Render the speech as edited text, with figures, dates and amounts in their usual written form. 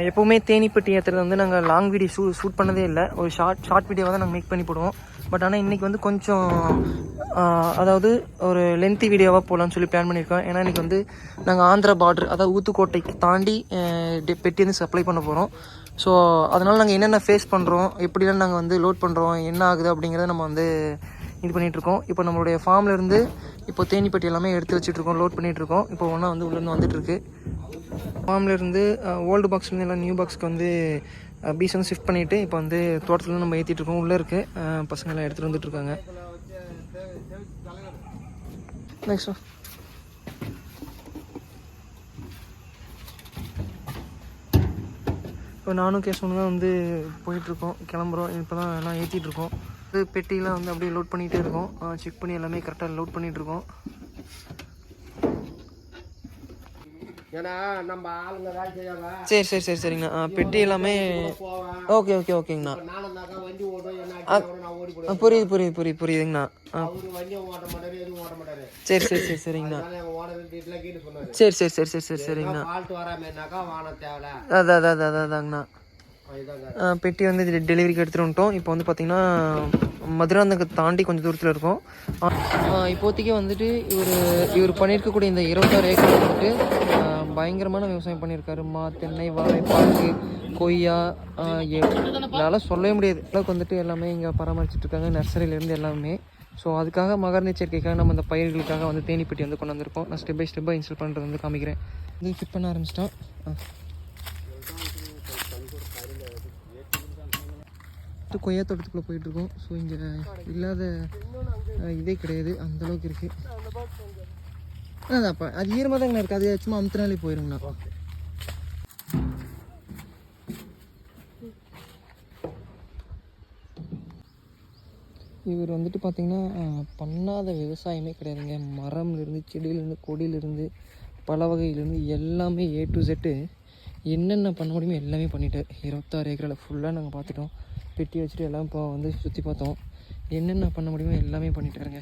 எப்போவுமே தேனிப்பட்டி ஏற்றுறது வந்து நாங்கள் லாங் வீடியோ ஷூட் பண்ணதே இல்லை. ஒரு ஷார்ட் வீடியோவாக தான் நாங்கள் மேக் பண்ணி போடுவோம். பட் ஆனால் இன்றைக்கி வந்து கொஞ்சம் அதாவது ஒரு லென்த்தி வீடியோவாக போகலான்னு சொல்லி பிளான் பண்ணியிருக்கோம். ஏன்னா இன்றைக்கி வந்து நாங்கள் ஆந்திரா பார்டர், அதாவது ஊத்துக்கோட்டைக்கு தாண்டி பெட்டி வந்து சப்ளை பண்ண போகிறோம். ஸோ அதனால் நாங்கள் என்னென்ன ஃபேஸ் பண்ணுறோம், எப்படிலாம் நாங்கள் வந்து லோட் பண்ணுறோம், என்ன ஆகுது அப்படிங்கிறத நம்ம வந்து இது பண்ணிகிட்ருக்கோம். இப்போ நம்மளுடைய ஃபார்ம்லேருந்து இப்போ தேனிப்பட்டி எல்லாமே எடுத்து வச்சுட்ருக்கோம், லோட் பண்ணிகிட்ருக்கோம். இப்போ ஒன்றா வந்து உள்ளேருந்து வந்துட்டுருக்கு. ஃபார்ம்லேருந்து ஓல்டு பாக்ஸ்லேருந்து எல்லாம் நியூ பாக்ஸ்க்கு வந்து பீஸ் வந்து ஷிஃப்ட் பண்ணிவிட்டு இப்போ வந்து தோட்டத்தில் நம்ம ஏற்றிட்டுருக்கோம். உள்ளே இருக்குது பசங்கள்லாம் எடுத்துகிட்டு வந்துட்டுருக்காங்க. நெக்ஸ்ட் இப்போ நானும் கேஷ் தான் வந்து போயிட்டுருக்கோம், கிளம்புறோம். இப்போ தான் எல்லாம் ஏற்றிட்டுருக்கோம். இது பெட்டிலாம் வந்து அப்படியே லோட் பண்ணிகிட்டே இருக்கோம். செக் பண்ணி எல்லாமே கரெக்டாக லோட் பண்ணிகிட்ருக்கோம். ஏன்னா நம்ம ஆளுங்க வேலை செய்வாங்க. சரி சரி சரி சரிங்கண்ணா. பெட்டி எல்லாமே ஓகே ஓகே ஓகேங்கண்ணா. வண்டி புரியுதுங்கண்ணா. சரி சரி சரி சரிங்கண்ணா. சரி சரி சரி சரி சரி சரிங்கண்ணா. அதாங்கண்ணா. பெட்டி வந்து டெலிவரிக்கு எடுத்துகிட்டு வந்துட்டோம். இப்போ வந்து பார்த்திங்கன்னா மதுராந்தகத்தை தாண்டி கொஞ்சம் தூரத்தில் இருக்கும். இப்போதைக்கு வந்துட்டு இவர் பண்ணியிருக்கக்கூடிய இந்த 26 ஏக்கர் வந்துட்டு பயங்கரமான விவசாயம் பண்ணியிருக்காரு. தென்னை, வாழை, பாக்கு, கொய்யா, இதெல்லாம் சொல்லவே முடியாது அளவுக்கு வந்துட்டு எல்லாமே இங்கே பராமரிச்சுட்ருக்காங்க, நர்சரியிலேருந்து எல்லாமே. ஸோ அதுக்காக மகரந்த சேர்க்கைக்காக நம்ம இந்த பயிர்களுக்காக வந்து தேனிப்பட்டி வந்து கொண்டு வந்திருக்கோம். நான் ஸ்டெப் பை ஸ்டெப்பாக இன்ஸ்டால் பண்ணுறது வந்து காமிக்கிறேன். இது ஃபிட் பண்ண ஆரம்பிச்சிட்டோம். கொய்யா தோட்டத்துக்குள்ளே போயிட்டுருக்கோம். ஸோ இங்கே இல்லாத இதே கிடையாது, அந்தளவுக்கு இருக்குது. அதான்ப்பா அது ஈரமாக தாங்கண்ணா இருக்குது. அது சும்மா அமுத்தினாலே போயிருங்கண்ணா. இவர் வந்துட்டு பார்த்திங்கன்னா பண்ணாத விவசாயமே கிடையாதுங்க. மரம்லேருந்து, செடியிலேருந்து, கொடியிலேருந்து, பல வகையிலேருந்து எல்லாமே A to Z என்னென்ன பண்ண முடியுமோ எல்லாமே பண்ணிட்டார். 26 ஏக்கரில் ஃபுல்லாக நாங்கள் பார்த்துட்டோம். பெட்டி வச்சுட்டு எல்லாம் இப்போ வந்து சுற்றி பார்த்தோம். என்னென்ன பண்ண முடியுமோ எல்லாமே பண்ணிட்டாருங்க.